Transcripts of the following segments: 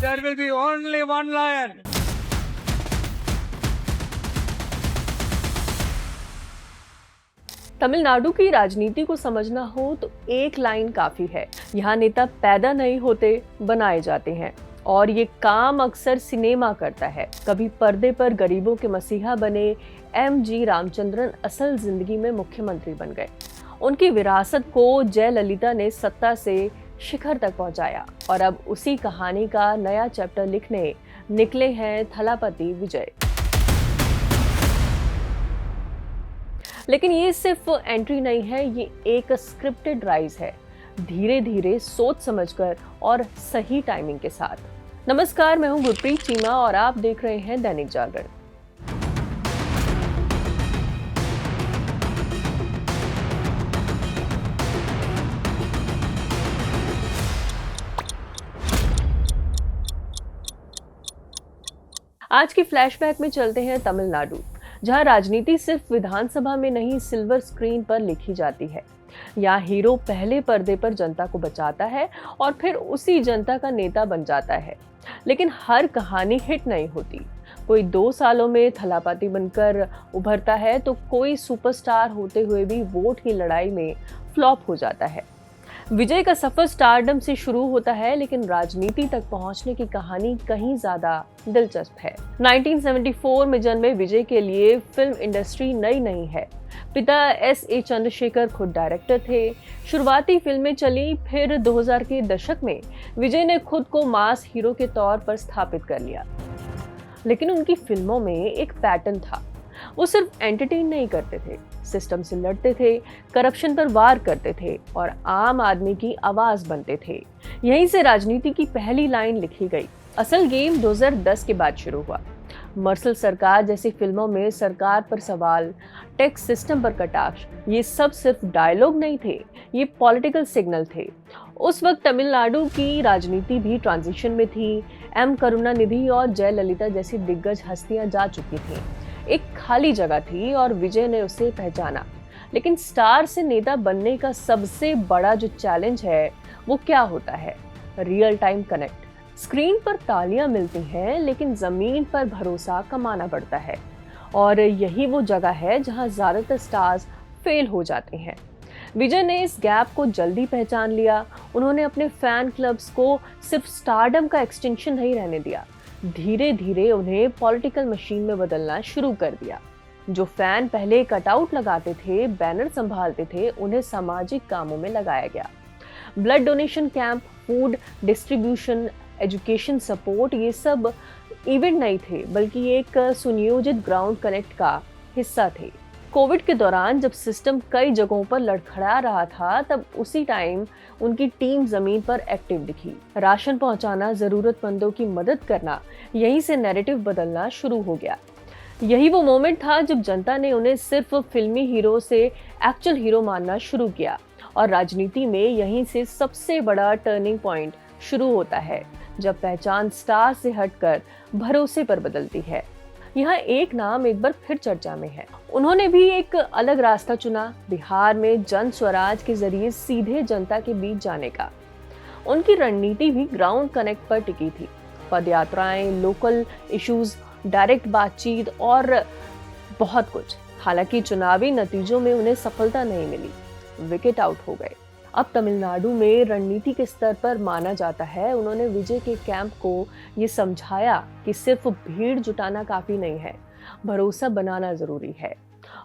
There will be only one lion. Tamil Nadu की राजनीति को समझना हो तो एक लाइन काफी है। यहाँ नेता पैदा नहीं होते, बनाए जाते हैं। और ये काम अक्सर सिनेमा करता है। कभी पर्दे पर गरीबों के मसीहा बने एम.जी. रामचंद्रन असल जिंदगी में मुख्यमंत्री बन गए। उनकी विरासत को जयललिता ने सत्ता से शिखर तक पहुंचाया और अब उसी कहानी का नया चैप्टर लिखने निकले हैं थलापति विजय। लेकिन ये सिर्फ एंट्री नहीं है, ये एक स्क्रिप्टेड राइज है, धीरे धीरे सोच समझकर और सही टाइमिंग के साथ। नमस्कार, मैं हूं गुरप्रीत चीमा और आप देख रहे हैं दैनिक जागरण। आज की फ्लैशबैक में चलते हैं तमिलनाडु, जहां राजनीति सिर्फ विधानसभा में नहीं सिल्वर स्क्रीन पर लिखी जाती है। यहाँ हीरो पहले पर्दे पर जनता को बचाता है और फिर उसी जनता का नेता बन जाता है। लेकिन हर कहानी हिट नहीं होती। कोई 2 सालों में थलापति बनकर उभरता है तो कोई सुपरस्टार होते हुए भी वोट की लड़ाई में फ्लॉप हो जाता है। विजय का सफर स्टारडम से शुरू होता है, लेकिन राजनीति तक पहुंचने की कहानी कहीं ज्यादा दिलचस्प है। 1974 में जन्मे विजय के लिए फिल्म इंडस्ट्री नई नहीं है। पिता S.A. चंद्रशेखर खुद डायरेक्टर थे। शुरुआती फिल्में चली, फिर 2000 के दशक में विजय ने खुद को मास हीरो के तौर पर स्थापित कर लिया। लेकिन उनकी फिल्मों में एक पैटर्न था। वो सिर्फ एंटरटेन नहीं करते थे, सिस्टम से लड़ते थे, करप्शन पर वार करते थे और आम आदमी की आवाज बनते थे। यहीं से राजनीति की पहली लाइन लिखी गई। असल गेम 2010 के बाद शुरू हुआ। मर्सल सरकार जैसी फिल्मों में सरकार पर सवाल, टैक्स सिस्टम पर कटाक्ष, ये सब सिर्फ डायलॉग नहीं थे, ये पॉलिटिकल सिग्नल थे। उस वक्त तमिलनाडु की राजनीति भी ट्रांजिशन में थी। एम करुणानिधि और जयललिता जैसी दिग्गज हस्तियां जा चुकी थीं। एक खाली जगह थी और विजय ने उसे पहचाना। लेकिन स्टार से नेता बनने का सबसे बड़ा जो चैलेंज है वो क्या होता है? Real time connect. स्क्रीन पर तालियां मिलती हैं, लेकिन जमीन पर भरोसा कमाना पड़ता है। और यही वो जगह है जहां ज्यादातर स्टार्स फेल हो जाते हैं। विजय ने इस गैप को जल्दी पहचान लिया। उन्होंने अपने फैन क्लब्स को सिर्फ स्टारडम का एक्सटेंशन नहीं रहने दिया, धीरे धीरे उन्हें पॉलिटिकल मशीन में बदलना शुरू कर दिया। जो फैन पहले कटआउट लगाते थे, बैनर संभालते थे, उन्हें सामाजिक कामों में लगाया गया। Blood donation camp, food distribution, education support, ये सब इवेंट नहीं थे, बल्कि एक सुनियोजित ग्राउंड कनेक्ट का हिस्सा थे। कोविड के दौरान जब सिस्टम कई जगहों पर लड़खड़ा रहा था, तब उसी टाइम उनकी टीम जमीन पर एक्टिव दिखी। राशन पहुंचाना, जरूरतमंदों की मदद करना, यहीं से नैरेटिव बदलना शुरू हो गया। यही वो मोमेंट था जब जनता ने उन्हें सिर्फ फिल्मी हीरो से एक्चुअल हीरो मानना शुरू किया। और राजनीति में यहीं से सबसे बड़ा टर्निंग पॉइंट शुरू होता है, जब पहचान स्टार से हटकर भरोसे पर बदलती है। यहाँ एक नाम एक बार फिर चर्चा में है। उन्होंने भी एक अलग रास्ता चुना, बिहार में जन स्वराज के जरिए सीधे जनता के बीच जाने का। उनकी रणनीति भी ग्राउंड कनेक्ट पर टिकी थी। पदयात्राएं, लोकल इश्यूज, डायरेक्ट बातचीत और बहुत कुछ। हालांकि चुनावी नतीजों में उन्हें सफलता नहीं मिली, विकेट आउट हो गए। अब तमिलनाडु में रणनीति के स्तर पर माना जाता है, उन्होंने विजय के कैंप को ये समझाया कि सिर्फ भीड़ जुटाना काफी नहीं है, भरोसा बनाना जरूरी है।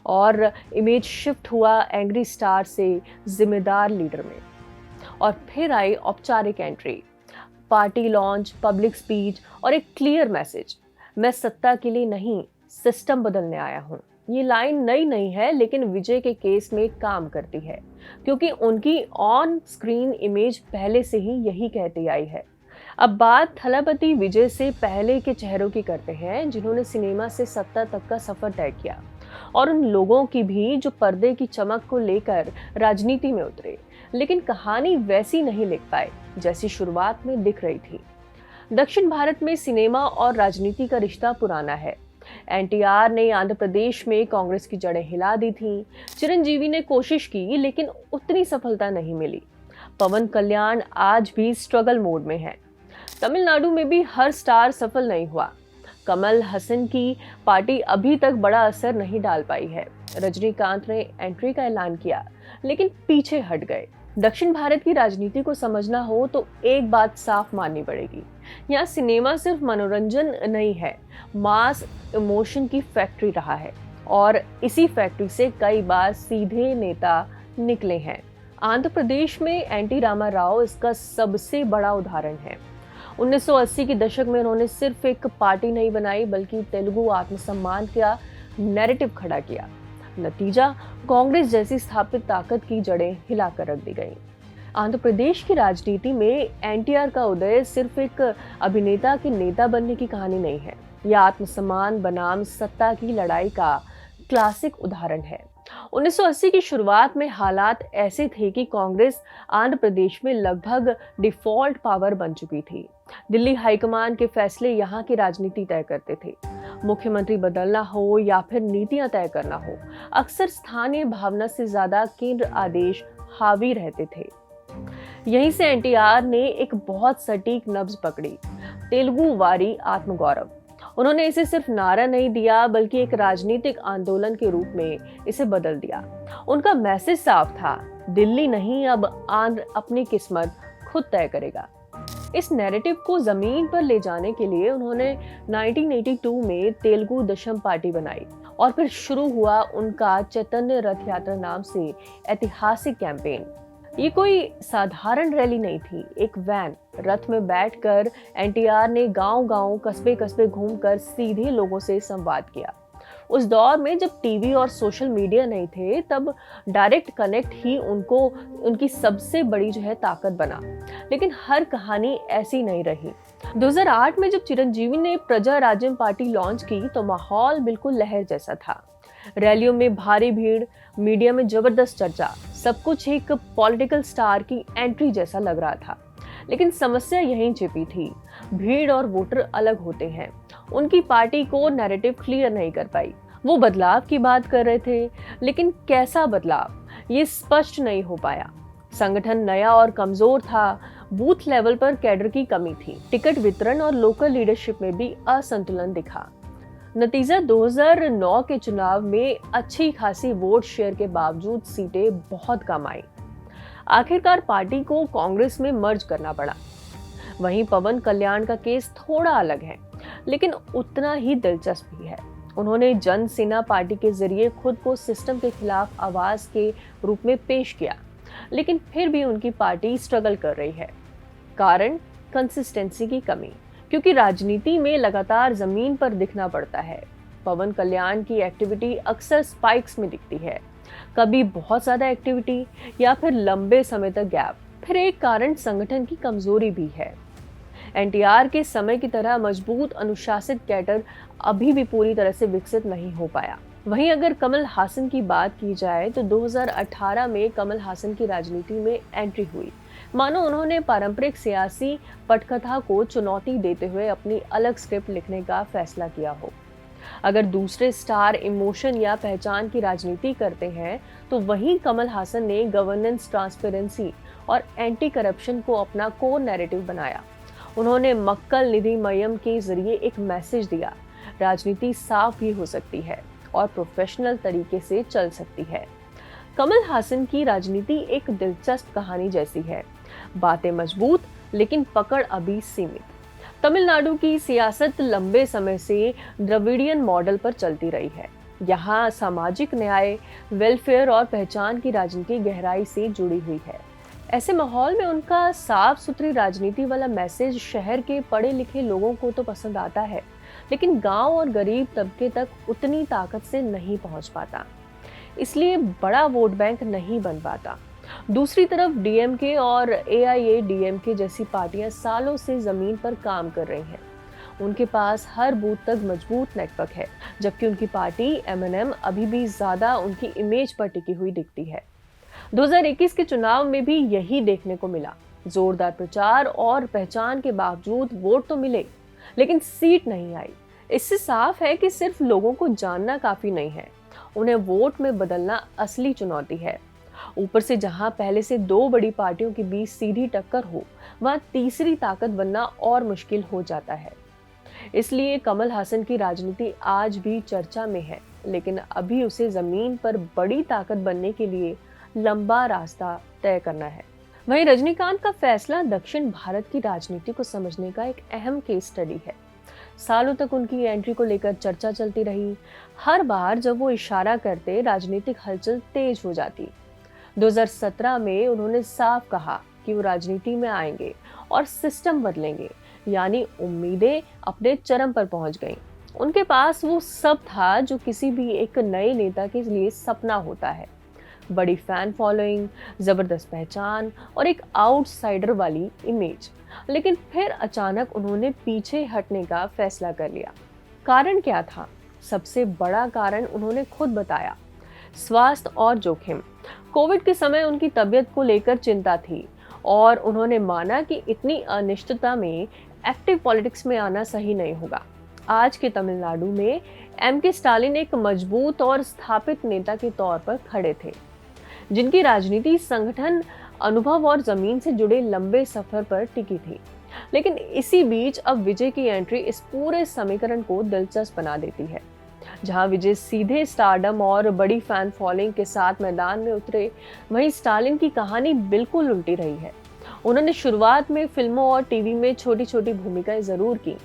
और इमेज शिफ्ट हुआ एंग्री स्टार से जिम्मेदार लीडर में। और फिर आई औपचारिक entry, party launch, public speech और एक क्लियर मैसेज, मैं सत्ता के लिए नहीं, सिस्टम बदलने आया हूँ। ये लाइन नई नहीं है, लेकिन विजय के केस में काम करती है, क्योंकि उनकी ऑन स्क्रीन इमेज पहले से ही यही कहती आई है। अब बात थलापति विजय से पहले के चेहरों की करते हैं, जिन्होंने सिनेमा से सत्ता तक का सफर तय किया, और उन लोगों की भी जो पर्दे की चमक को लेकर राजनीति में उतरे, लेकिन कहानी वैसी नहीं लिख पाए जैसी शुरुआत में दिख रही थी। दक्षिण भारत में सिनेमा और राजनीति का रिश्ता पुराना है। एनटीआर ने आंध्र प्रदेश में कांग्रेस की जड़ें हिला दी थीं। चिरंजीवी ने कोशिश की, लेकिन उतनी सफलता नहीं मिली। पवन कल्याण आज भी स्ट्रगल मोड में है। तमिलनाडु में भी हर स्टार सफल नहीं हुआ। कमल हसन की पार्टी अभी तक बड़ा असर नहीं डाल पाई है। रजनीकांत ने एंट्री का ऐलान किया, लेकिन पीछे हट गए। दक्षिण भारत की राजनीति को समझना हो तो एक बात साफ माननी पड़ेगी, यहाँ सिनेमा सिर्फ मनोरंजन नहीं है, मास इमोशन की फैक्ट्री रहा है, और इसी फैक्ट्री से कई बार सीधे नेता निकले हैं। आंध्र प्रदेश में एनटी रामा राव इसका सबसे बड़ा उदाहरण है। 1980 के दशक में उन्होंने सिर्फ एक पार्टी नहीं बनाई, बल्कि तेलुगु आत्मसम्मान का नैरेटिव खड़ा किया। नतीजा, कांग्रेस जैसी स्थापित ताकत की जड़ें हिलाकर रख दी गई। आंध्र प्रदेश की राजनीति में एनटीआर का उदय सिर्फ एक अभिनेता के नेता बनने की कहानी नहीं है, यह आत्मसम्मान बनाम सत्ता की लड़ाई का क्लासिक उदाहरण है। 1980 की शुरुआत में हालात ऐसे थे कि कांग्रेस आंध्र प्रदेश में लगभग डिफॉल्ट पावर बन चुकी थी। दिल्ली हाईकमान के फैसले यहाँ की राजनीति तय करते थे। मुख्यमंत्री बदलना हो या फिर नीतियां तय करना हो, अक्सर स्थानीय भावना से ज्यादा केंद्र आदेश हावी रहते थे। यहीं से एनटीआर ने एक बहुत सटीक नब्ज पकड़ी, तेलुगु वारी आत्मगौरव। उन्होंने इसे सिर्फ नारा नहीं दिया, बल्कि एक राजनीतिक आंदोलन के रूप में इसे बदल दिया। उनका मैसेज साफ था, दिल्ली नहीं, अब आंध्र अपनी किस्मत खुद तय करेगा। इस नैरेटिव को जमीन पर ले जाने के लिए उन्होंने 1982 में तेलुगु दशम पार्टी बनाई, और फिर शुरू हुआ उनका चैतन्य रथ यात्रा नाम से ऐतिहासिक कैंपेन। ये कोई साधारण रैली नहीं थी, एक वैन। रथ में बैठकर एनटीआर ने गांव-गांव, कस्बे-कस्बे घूमकर सीधे लोगों से संवाद किया। उस दौर में जब टीवी और सोशल मीडिया नहीं थे, तब डायरेक्ट कनेक्ट ही उनकी सबसे बड़ी ताकत बना। लेकिन हर कहानी ऐसी नहीं रही। 2008 में जब चिरंजीवी ने प्रजा राज्यम पार्टी लॉन्च की तो माहौल बिल्कुल लहर जैसा था। रैलियों में भारी भीड़, मीडिया में जबरदस्त चर्चा, सब कुछ एक पॉलिटिकल स्टार की एंट्री जैसा लग रहा था। लेकिन समस्या यहीं छिपी थी, भीड़ और वोटर अलग होते हैं। उनकी पार्टी को नैरेटिव क्लियर नहीं कर पाई। वो बदलाव की बात कर रहे थे, लेकिन कैसा बदलाव, ये स्पष्ट नहीं हो पाया। संगठन नया और कमजोर था, बूथ लेवल पर कैडर की कमी थी, टिकट वितरण और लोकल लीडरशिप में भी असंतुलन दिखा। नतीजा, 2009 के चुनाव में अच्छी खासी वोट शेयर के बावजूद सीटें बहुत कम आई। आखिरकार पार्टी को कांग्रेस में मर्ज करना पड़ा। वहीं पवन कल्याण का केस थोड़ा अलग है, लेकिन उतना ही दिलचस्प भी है। उन्होंने जन सेना पार्टी के जरिए खुद को सिस्टम के खिलाफ आवाज के रूप में पेश किया, लेकिन फिर भी उनकी पार्टी स्ट्रगल कर रही है। कारण, कंसिस्टेंसी की कमी, क्योंकि राजनीति में लगातार जमीन पर दिखना पड़ता है। पवन कल्याण की एक्टिविटी अक्सर स्पाइक्स में दिखती है, कभी बहुत ज्यादा एक्टिविटी या फिर लंबे समय तक गैप। फिर एक कारण संगठन की कमजोरी भी है। एनटीआर के समय की तरह मजबूत अनुशासित कैडर अभी भी पूरी तरह से विकसित नहीं हो पाया। वहीं अगर कमल हासन की बात की जाए तो 2018 में कमल हासन की राजनीति में एंट्री हुई, मानो उन्होंने पारंपरिक सियासी पटकथा को चुनौती देते हुए अपनी अलग स्क्रिप्ट लिखने का फैसला किया हो। अगर दूसरे स्टार इमोशन या पहचान की राजनीति करते हैं, तो वहीं कमल हासन ने गवर्नेंस, ट्रांसपेरेंसी और एंटी करप्शन को अपना कोर नैरेटिव बनाया। उन्होंने मक्कल निधि मयम के जरिए एक मैसेज दिया, राजनीति साफ भी हो सकती है और प्रोफेशनल तरीके से चल सकती है। कमल हासन की राजनीति एक दिलचस्प कहानी जैसी है, बातें मजबूत लेकिन पकड़ अभी सीमित। तमिलनाडु की सियासत लंबे समय से द्रविडियन मॉडल पर चलती रही है। यहाँ सामाजिक न्याय, वेलफेयर और पहचान की राजनीति गहराई से जुड़ी हुई है। ऐसे माहौल में उनका साफ सुथरी राजनीति वाला मैसेज शहर के पढ़े लिखे लोगों को तो पसंद आता है, लेकिन गांव और गरीब तबके तक उतनी ताकत से नहीं पहुंच पाता, इसलिए बड़ा वोट बैंक नहीं बन पाता। दूसरी तरफ डीएमके और एआईएडीएमके जैसी पार्टियां सालों से जमीन पर काम कर रही हैं। उनके पास हर बूथ तक मजबूत नेटवर्क है, जबकि उनकी पार्टी एमएनएम अभी भी ज्यादा उनकी इमेज पर टिकी हुई दिखती है। 2021 के चुनाव में भी यही देखने को मिला। जोरदार प्रचार और पहचान के बावजूद वोट तो मिले, लेकिन सीट नहीं आई। इससे साफ है कि सिर्फ लोगों को जानना काफी नहीं है, उन्हें वोट में बदलना असली चुनौती है। ऊपर से जहां पहले से दो बड़ी पार्टियों के बीच सीधी टक्कर हो, वहां तीसरी ताकत बनना और मुश्किल हो जाता है। इसलिए कमल हासन की राजनीति आज भी चर्चा में है, लेकिन अभी उसे जमीन पर बड़ी ताकत बनने के लिए लंबा रास्ता तय करना है। वहीं रजनीकांत का फैसला दक्षिण भारत की राजनीति को समझने का एक अहम केस स्टडी है। सालों तक उनकी एंट्री को लेकर चर्चा चलती रही। हर बार जब वो इशारा करते, राजनीतिक हलचल तेज हो जाती। 2017 में उन्होंने साफ कहा कि वो राजनीति में आएंगे और सिस्टम बदलेंगे, यानी उम्मीदें अपने चरम पर पहुंच गईं। उनके पास वो सब था जो किसी भी एक नए नेता के लिए सपना होता है। बड़ी फैन फॉलोइंग, जबरदस्त पहचान और एक आउटसाइडर वाली इमेज। लेकिन फिर अचानक उन्होंने पीछे हटने का फैसला कर लिया। कारण क्या था? सबसे बड़ा कारण उन्होंने खुद बताया, स्वास्थ्य और जोखिम। कोविड के समय उनकी तबीयत को लेकर चिंता थी और उन्होंने माना कि इतनी अनिश्चितता में एक्टिव पॉलिटिक्स में आना सही नहीं होगा। आज के तमिलनाडु में एम.के. स्टालिन एक मजबूत और स्थापित नेता के तौर पर खड़े थे, जिनकी राजनीति संगठन, अनुभव और जमीन से जुड़े लंबे सफर पर टिकी थी। लेकिन इसी बीच अब विजय की एंट्री इस पूरे समीकरण को दिलचस्प बना देती है। जहां विजय सीधे स्टारडम और बड़ी फैन फॉलोइंग के साथ मैदान में उतरे, वहीं स्टालिन की कहानी बिल्कुल उल्टी रही है। उन्होंने शुरुआत में फिल्मों और टीवी में छोटी छोटी भूमिकाएं जरूर की,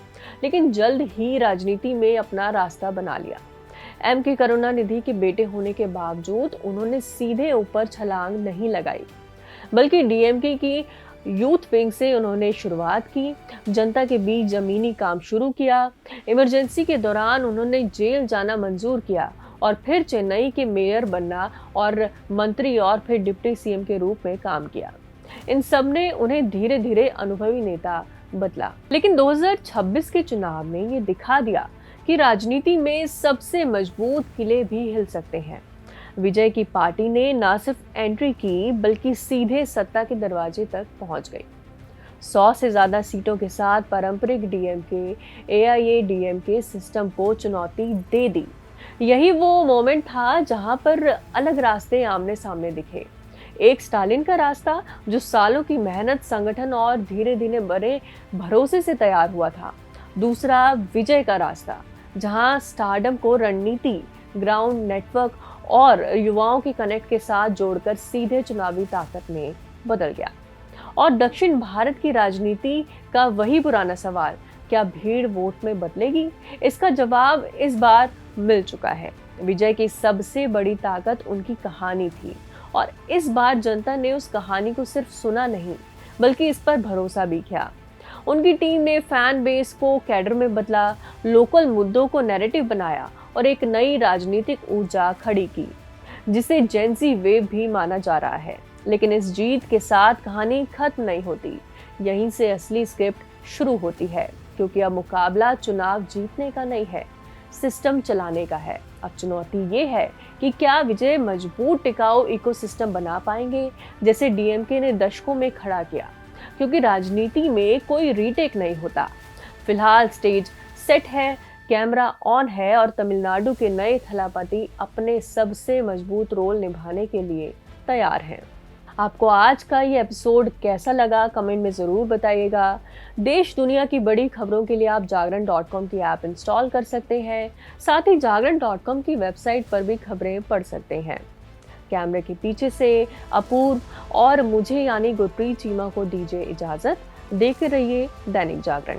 लेकिन जल्द ही राजनीति में अपना रास्ता बना लिया। एम.के. करुणानिधि के बेटे होने के बावजूद उन्होंने सीधे ऊपर छलांग नहीं लगाई, बल्कि डीएमके की यूथ विंग से उन्होंने शुरुआत की, जनता के बीच जमीनी काम शुरू किया। इमरजेंसी के दौरान उन्होंने जेल जाना मंजूर किया और फिर चेन्नई के मेयर बनना और मंत्री और फिर डिप्टी सीएम के रूप में काम किया। इन सब ने उन्हें धीरे धीरे अनुभवी नेता बदला। लेकिन 2026 के चुनाव में ये दिखा दिया कि राजनीति में सबसे मजबूत किले भी हिल सकते हैं। विजय की पार्टी ने न सिर्फ एंट्री की, बल्कि सीधे सत्ता के दरवाजे तक पहुंच गई। 100 से ज्यादा सीटों के साथ पारंपरिक डीएमके, एआईएडीएमके सिस्टम को चुनौती दे दी। यही वो मोमेंट था जहां पर अलग रास्ते आमने सामने दिखे। एक स्टालिन का रास्ता जो सालों की मेहनत, संगठन और धीरे धीरे बड़े भरोसे से तैयार हुआ था। दूसरा विजय का रास्ता, जहां स्टारडम को रणनीति, ग्राउंड नेटवर्क और युवाओं के कनेक्ट के साथ जोड़कर सीधे चुनावी ताकत में बदल गया। और दक्षिण भारत की राजनीति का वही पुराना सवाल, क्या भीड़ वोट में बदलेगी? इसका जवाब इस बार मिल चुका है। विजय की सबसे बड़ी ताकत उनकी कहानी थी और इस बार जनता ने उस कहानी को सिर्फ सुना नहीं, बल्कि इस पर भरोसा भी किया। उनकी टीम ने फैन बेस को कैडर में बदला, लोकल मुद्दों को नैरेटिव बनाया और एक नई राजनीतिक ऊर्जा खड़ी की, जिसे जेनजी वेव भी माना जा रहा है। लेकिन इस जीत के साथ कहानी खत्म नहीं होती। यहीं से असली स्क्रिप्ट शुरू होती है, क्योंकि अब मुकाबला चुनाव जीतने का नहीं है, सिस्टम चलाने का है। अब चुनौती ये है कि क्या विजय मजबूत टिकाऊ इकोसिस्टम बना पाएंगे, जैसे डीएमके ने दशकों में खड़ा किया, क्योंकि राजनीति में कोई रीटेक नहीं होता। फिलहाल स्टेज सेट है, कैमरा ऑन है और तमिलनाडु के नए थलापति अपने सबसे मजबूत रोल निभाने के लिए तैयार हैं। आपको आज का ये एपिसोड कैसा लगा, कमेंट में ज़रूर बताइएगा। देश दुनिया की बड़ी खबरों के लिए आप जागरण.com की ऐप इंस्टॉल कर सकते हैं। साथ ही जागरण.com की वेबसाइट पर भी खबरें पढ़ सकते हैं। कैमरे के पीछे से अपूर्व और मुझे यानी गुरप्रीत चीमा को दीजिए इजाज़त। देखते रहिए दैनिक जागरण।